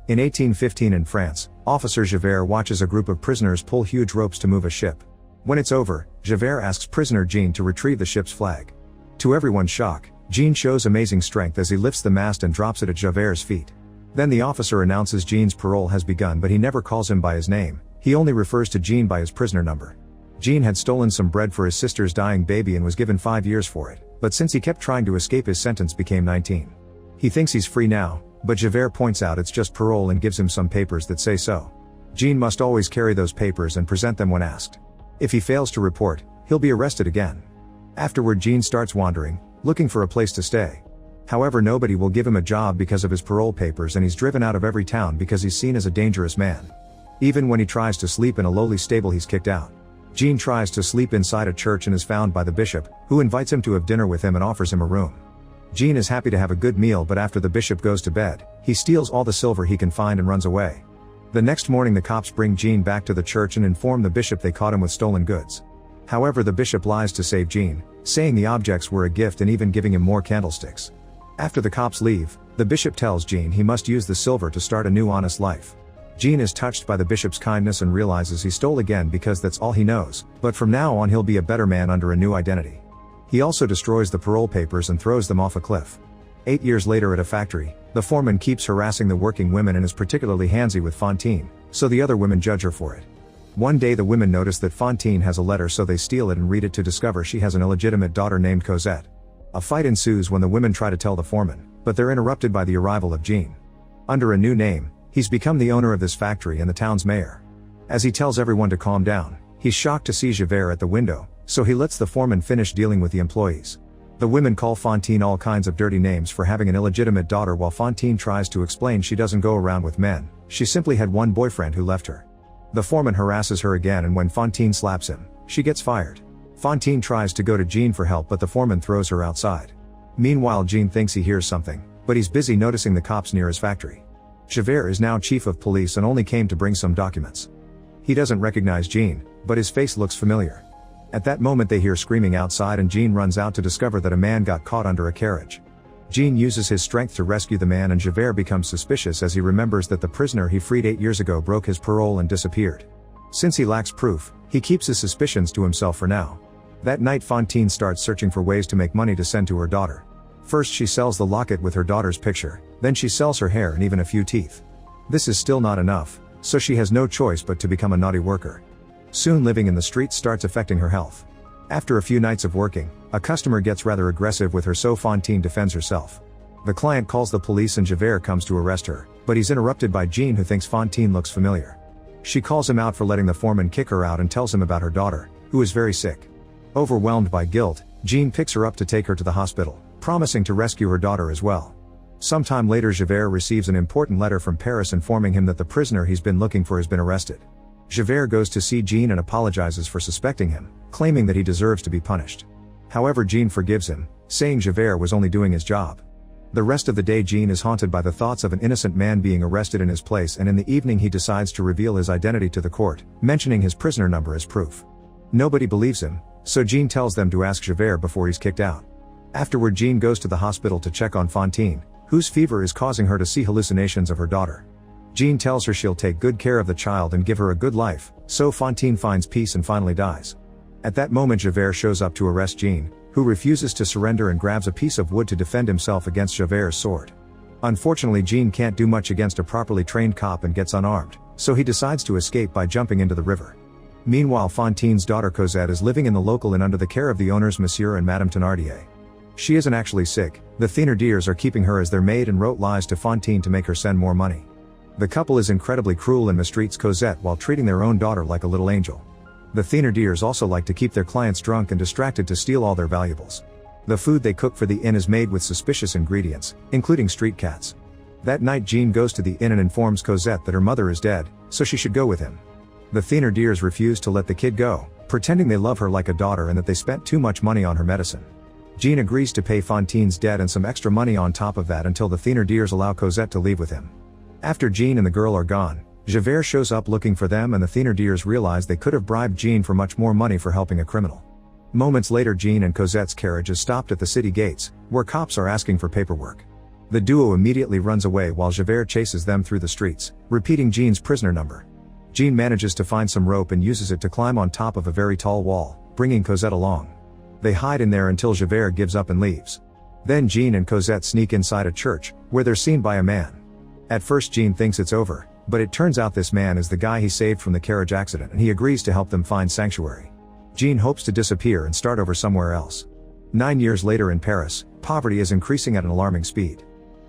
In 1815 in France, Officer Javert watches a group of prisoners pull huge ropes to move a ship. When it's over, Javert asks prisoner Jean to retrieve the ship's flag. To everyone's shock, Jean shows amazing strength as he lifts the mast and drops it at Javert's feet. Then the officer announces Jean's parole has begun, but he never calls him by his name, he only refers to Jean by his prisoner number. Jean had stolen some bread for his sister's dying baby and was given 5 years for it, but since he kept trying to escape, his sentence became 19. He thinks he's free now, but Javert points out it's just parole and gives him some papers that say so. Jean must always carry those papers and present them when asked. If he fails to report, he'll be arrested again. Afterward, Jean starts wandering, looking for a place to stay. However, nobody will give him a job because of his parole papers, and he's driven out of every town because he's seen as a dangerous man. Even when he tries to sleep in a lowly stable, he's kicked out. Jean tries to sleep inside a church and is found by the bishop, who invites him to have dinner with him and offers him a room. Jean is happy to have a good meal, but after the bishop goes to bed, he steals all the silver he can find and runs away. The next morning, the cops bring Jean back to the church and inform the bishop they caught him with stolen goods. However, the bishop lies to save Jean, saying the objects were a gift and even giving him more candlesticks. After the cops leave, the bishop tells Jean he must use the silver to start a new honest life. Jean is touched by the bishop's kindness and realizes he stole again because that's all he knows, but from now on he'll be a better man under a new identity. He also destroys the parole papers and throws them off a cliff. 8 years later at a factory, the foreman keeps harassing the working women and is particularly handsy with Fantine, so the other women judge her for it. One day the women notice that Fantine has a letter, so they steal it and read it to discover she has an illegitimate daughter named Cosette. A fight ensues when the women try to tell the foreman, but they're interrupted by the arrival of Jean. Under a new name, he's become the owner of this factory and the town's mayor. As he tells everyone to calm down, he's shocked to see Javert at the window, so he lets the foreman finish dealing with the employees. The women call Fantine all kinds of dirty names for having an illegitimate daughter, while Fantine tries to explain she doesn't go around with men, she simply had one boyfriend who left her. The foreman harasses her again, and when Fantine slaps him, she gets fired. Fantine tries to go to Jean for help, but the foreman throws her outside. Meanwhile, Jean thinks he hears something, but he's busy noticing the cops near his factory. Javert is now chief of police and only came to bring some documents. He doesn't recognize Jean, but his face looks familiar. At that moment they hear screaming outside, and Jean runs out to discover that a man got caught under a carriage. Jean uses his strength to rescue the man, and Javert becomes suspicious as he remembers that the prisoner he freed 8 years ago broke his parole and disappeared. Since he lacks proof, he keeps his suspicions to himself for now. That night Fantine starts searching for ways to make money to send to her daughter. First she sells the locket with her daughter's picture, then she sells her hair and even a few teeth. This is still not enough, so she has no choice but to become a naughty worker. Soon living in the streets starts affecting her health. After a few nights of working, a customer gets rather aggressive with her, so Fantine defends herself. The client calls the police and Javert comes to arrest her, but he's interrupted by Jean, who thinks Fantine looks familiar. She calls him out for letting the foreman kick her out and tells him about her daughter, who is very sick. Overwhelmed by guilt, Jean picks her up to take her to the hospital, promising to rescue her daughter as well. Sometime later Javert receives an important letter from Paris informing him that the prisoner he's been looking for has been arrested. Javert goes to see Jean and apologizes for suspecting him, claiming that he deserves to be punished. However, Jean forgives him, saying Javert was only doing his job. The rest of the day Jean is haunted by the thoughts of an innocent man being arrested in his place, and in the evening he decides to reveal his identity to the court, mentioning his prisoner number as proof. Nobody believes him, so Jean tells them to ask Javert before he's kicked out. Afterward Jean goes to the hospital to check on Fantine, whose fever is causing her to see hallucinations of her daughter. Jean tells her she'll take good care of the child and give her a good life, so Fantine finds peace and finally dies. At that moment Javert shows up to arrest Jean, who refuses to surrender and grabs a piece of wood to defend himself against Javert's sword. Unfortunately, Jean can't do much against a properly trained cop and gets unarmed, so he decides to escape by jumping into the river. Meanwhile, Fantine's daughter Cosette is living in the local inn under the care of the owners Monsieur and Madame Thénardier. She isn't actually sick, the Thénardiers are keeping her as their maid and wrote lies to Fantine to make her send more money. The couple is incredibly cruel and mistreats Cosette while treating their own daughter like a little angel. The Thénardiers also like to keep their clients drunk and distracted to steal all their valuables. The food they cook for the inn is made with suspicious ingredients, including street cats. That night Jean goes to the inn and informs Cosette that her mother is dead, so she should go with him. The Thénardiers refuse to let the kid go, pretending they love her like a daughter and that they spent too much money on her medicine. Jean agrees to pay Fantine's debt and some extra money on top of that until the Thénardiers allow Cosette to leave with him. After Jean and the girl are gone, Javert shows up looking for them, and the Thénardiers realize they could have bribed Jean for much more money for helping a criminal. Moments later Jean and Cosette's carriage is stopped at the city gates, where cops are asking for paperwork. The duo immediately runs away while Javert chases them through the streets, repeating Jean's prisoner number. Jean manages to find some rope and uses it to climb on top of a very tall wall, bringing Cosette along. They hide in there until Javert gives up and leaves. Then Jean and Cosette sneak inside a church, where they're seen by a man. At first Jean thinks it's over, but it turns out this man is the guy he saved from the carriage accident and he agrees to help them find sanctuary. Jean hopes to disappear and start over somewhere else. 9 years later in Paris, poverty is increasing at an alarming speed.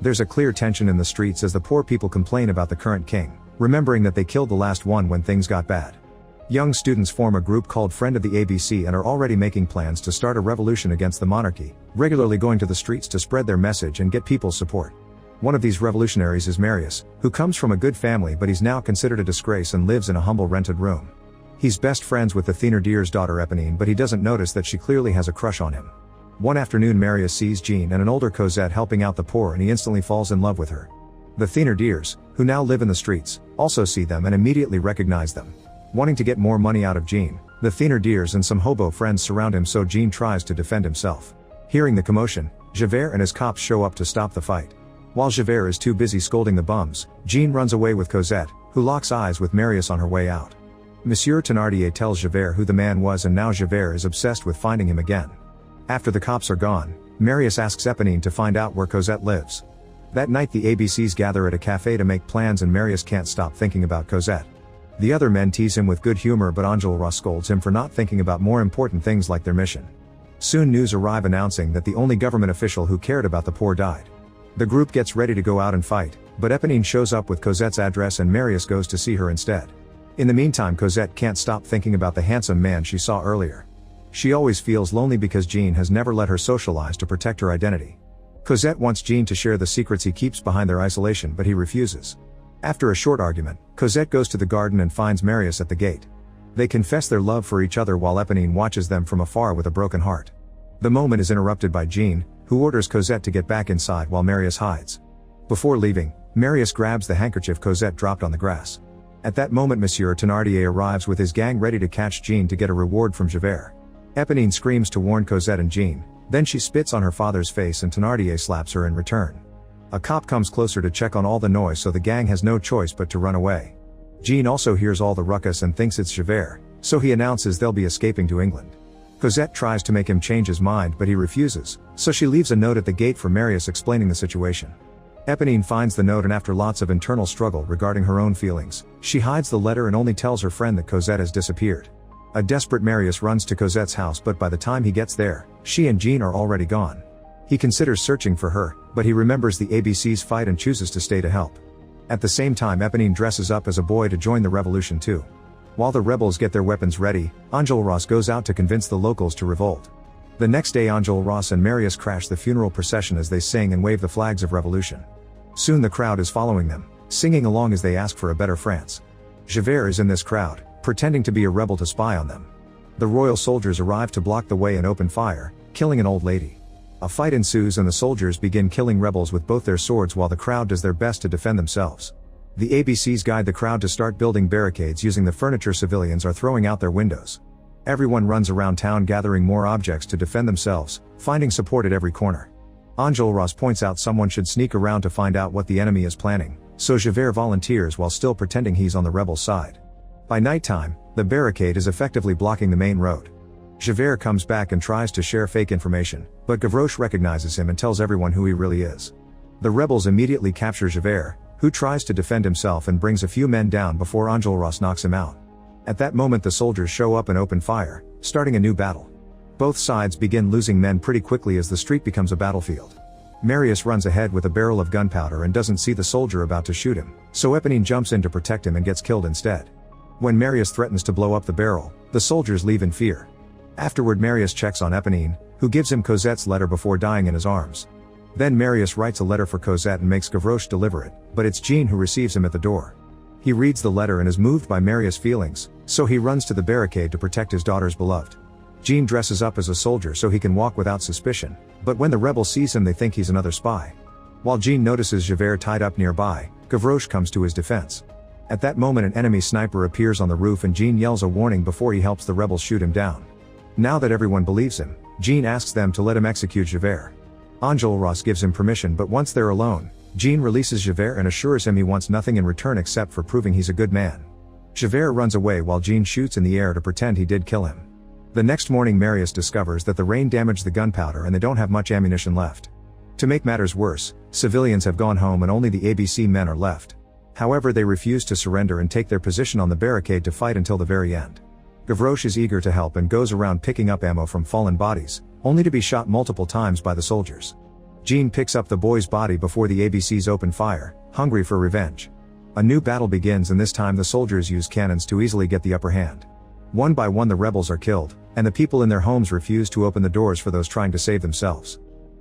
There's a clear tension in the streets as the poor people complain about the current king, remembering that they killed the last one when things got bad. Young students form a group called Friend of the ABC and are already making plans to start a revolution against the monarchy, regularly going to the streets to spread their message and get people's support. One of these revolutionaries is Marius, who comes from a good family but he's now considered a disgrace and lives in a humble rented room. He's best friends with the Thénardier's daughter Éponine, but he doesn't notice that she clearly has a crush on him. One afternoon Marius sees Jean and an older Cosette helping out the poor and he instantly falls in love with her. The Thénardiers, who now live in the streets, also see them and immediately recognize them. Wanting to get more money out of Jean, the Thénardiers and some hobo friends surround him, so Jean tries to defend himself. Hearing the commotion, Javert and his cops show up to stop the fight. While Javert is too busy scolding the bums, Jean runs away with Cosette, who locks eyes with Marius on her way out. Monsieur Thénardier tells Javert who the man was and now Javert is obsessed with finding him again. After the cops are gone, Marius asks Éponine to find out where Cosette lives. That night the ABCs gather at a cafe to make plans and Marius can't stop thinking about Cosette. The other men tease him with good humor but Enjolras scolds him for not thinking about more important things like their mission. Soon news arrive announcing that the only government official who cared about the poor died. The group gets ready to go out and fight, but Éponine shows up with Cosette's address and Marius goes to see her instead. In the meantime Cosette can't stop thinking about the handsome man she saw earlier. She always feels lonely because Jean has never let her socialize to protect her identity. Cosette wants Jean to share the secrets he keeps behind their isolation but he refuses. After a short argument, Cosette goes to the garden and finds Marius at the gate. They confess their love for each other while Éponine watches them from afar with a broken heart. The moment is interrupted by Jean, who orders Cosette to get back inside while Marius hides. Before leaving, Marius grabs the handkerchief Cosette dropped on the grass. At that moment Monsieur Thénardier arrives with his gang ready to catch Jean to get a reward from Javert. Éponine screams to warn Cosette and Jean, then she spits on her father's face and Thénardier slaps her in return. A cop comes closer to check on all the noise so the gang has no choice but to run away. Jean also hears all the ruckus and thinks it's Javert, so he announces they'll be escaping to England. Cosette tries to make him change his mind but he refuses, so she leaves a note at the gate for Marius explaining the situation. Éponine finds the note and after lots of internal struggle regarding her own feelings, she hides the letter and only tells her friend that Cosette has disappeared. A desperate Marius runs to Cosette's house but by the time he gets there, she and Jean are already gone. He considers searching for her, but he remembers the ABC's fight and chooses to stay to help. At the same time Éponine dresses up as a boy to join the revolution too. While the rebels get their weapons ready, Enjolras goes out to convince the locals to revolt. The next day Enjolras and Marius crash the funeral procession as they sing and wave the flags of revolution. Soon the crowd is following them, singing along as they ask for a better France. Javert is in this crowd, pretending to be a rebel to spy on them. The royal soldiers arrive to block the way and open fire, killing an old lady. A fight ensues and the soldiers begin killing rebels with both their swords while the crowd does their best to defend themselves. The ABCs guide the crowd to start building barricades using the furniture civilians are throwing out their windows. Everyone runs around town gathering more objects to defend themselves, finding support at every corner. Enjolras points out someone should sneak around to find out what the enemy is planning, so Javert volunteers while still pretending he's on the rebel side. By nighttime, the barricade is effectively blocking the main road. Javert comes back and tries to share fake information, but Gavroche recognizes him and tells everyone who he really is. The rebels immediately capture Javert, who tries to defend himself and brings a few men down before Enjolras knocks him out. At that moment the soldiers show up and open fire, starting a new battle. Both sides begin losing men pretty quickly as the street becomes a battlefield. Marius runs ahead with a barrel of gunpowder and doesn't see the soldier about to shoot him, so Éponine jumps in to protect him and gets killed instead. When Marius threatens to blow up the barrel, the soldiers leave in fear. Afterward Marius checks on Éponine, who gives him Cosette's letter before dying in his arms. Then Marius writes a letter for Cosette and makes Gavroche deliver it, but it's Jean who receives him at the door. He reads the letter and is moved by Marius' feelings, so he runs to the barricade to protect his daughter's beloved. Jean dresses up as a soldier so he can walk without suspicion, but when the rebels sees him they think he's another spy. While Jean notices Javert tied up nearby, Gavroche comes to his defense. At that moment an enemy sniper appears on the roof and Jean yells a warning before he helps the rebels shoot him down. Now that everyone believes him, Jean asks them to let him execute Javert. Enjolras gives him permission, but once they're alone, Jean releases Javert and assures him he wants nothing in return except for proving he's a good man. Javert runs away while Jean shoots in the air to pretend he did kill him. The next morning Marius discovers that the rain damaged the gunpowder and they don't have much ammunition left. To make matters worse, civilians have gone home and only the ABC men are left. However, they refuse to surrender and take their position on the barricade to fight until the very end. Gavroche is eager to help and goes around picking up ammo from fallen bodies, only to be shot multiple times by the soldiers. Jean picks up the boy's body before the ABCs open fire, hungry for revenge. A new battle begins, and this time the soldiers use cannons to easily get the upper hand. One by one the rebels are killed, and the people in their homes refuse to open the doors for those trying to save themselves.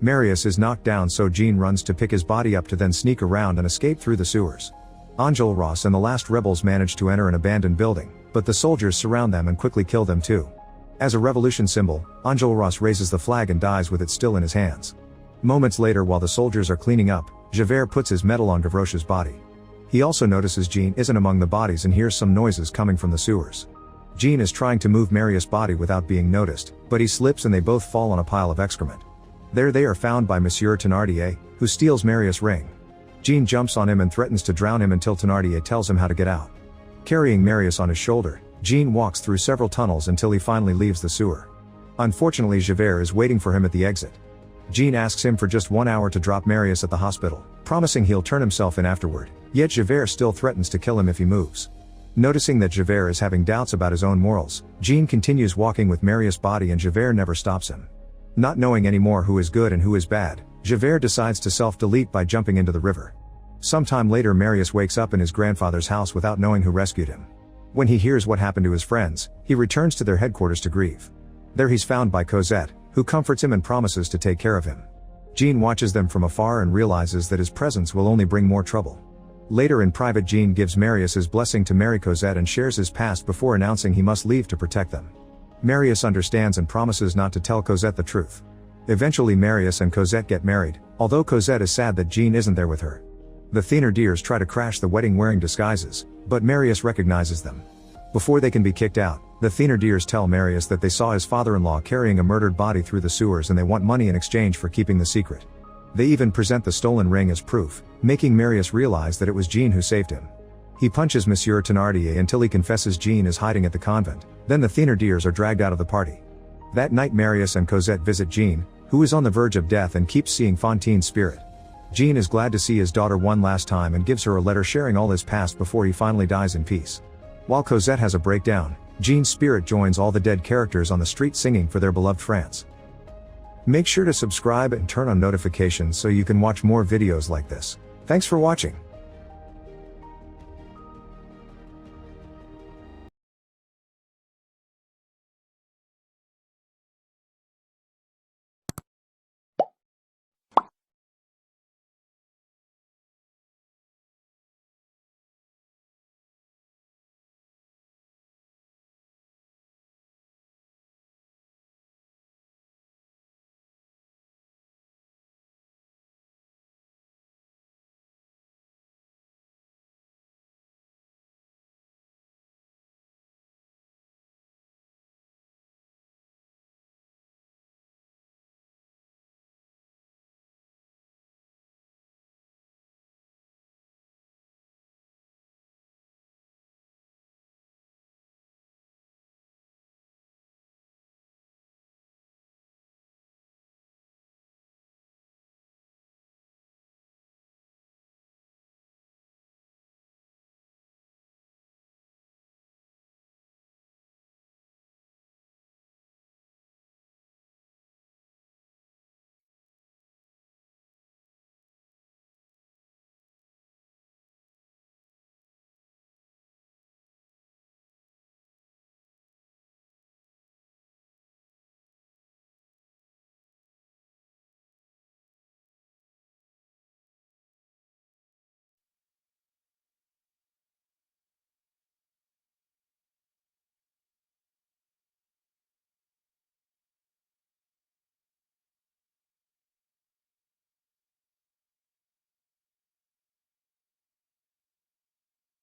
Marius is knocked down, so Jean runs to pick his body up to then sneak around and escape through the sewers. Enjolras and the last rebels manage to enter an abandoned building, but the soldiers surround them and quickly kill them too. As a revolution symbol, Enjolras raises the flag and dies with it still in his hands. Moments later, while the soldiers are cleaning up, Javert puts his medal on Gavroche's body. He also notices Jean isn't among the bodies and hears some noises coming from the sewers. Jean is trying to move Marius' body without being noticed, but he slips and they both fall on a pile of excrement. There they are found by Monsieur Thénardier, who steals Marius' ring. Jean jumps on him and threatens to drown him until Thénardier tells him how to get out. Carrying Marius on his shoulder, Jean walks through several tunnels until he finally leaves the sewer. Unfortunately, Javert is waiting for him at the exit. Jean asks him for just 1 hour to drop Marius at the hospital, promising he'll turn himself in afterward, yet Javert still threatens to kill him if he moves. Noticing that Javert is having doubts about his own morals, Jean continues walking with Marius' body and Javert never stops him. Not knowing anymore who is good and who is bad, Javert decides to self-delete by jumping into the river. Sometime later Marius wakes up in his grandfather's house without knowing who rescued him. When he hears what happened to his friends, he returns to their headquarters to grieve. There he's found by Cosette, who comforts him and promises to take care of him. Jean watches them from afar and realizes that his presence will only bring more trouble. Later in private, Jean gives Marius his blessing to marry Cosette and shares his past before announcing he must leave to protect them. Marius understands and promises not to tell Cosette the truth. Eventually Marius and Cosette get married, although Cosette is sad that Jean isn't there with her. The Thénardiers try to crash the wedding wearing disguises, but Marius recognizes them. Before they can be kicked out, the Thénardiers tell Marius that they saw his father-in-law carrying a murdered body through the sewers and they want money in exchange for keeping the secret. They even present the stolen ring as proof, making Marius realize that it was Jean who saved him. He punches Monsieur Thénardier until he confesses Jean is hiding at the convent, then the Thénardiers are dragged out of the party. That night Marius and Cosette visit Jean, who is on the verge of death and keeps seeing Fantine's spirit. Jean is glad to see his daughter one last time and gives her a letter sharing all his past before he finally dies in peace. While Cosette has a breakdown, Jean's spirit joins all the dead characters on the street singing for their beloved France. Make sure to subscribe and turn on notifications so you can watch more videos like this. Thanks for watching.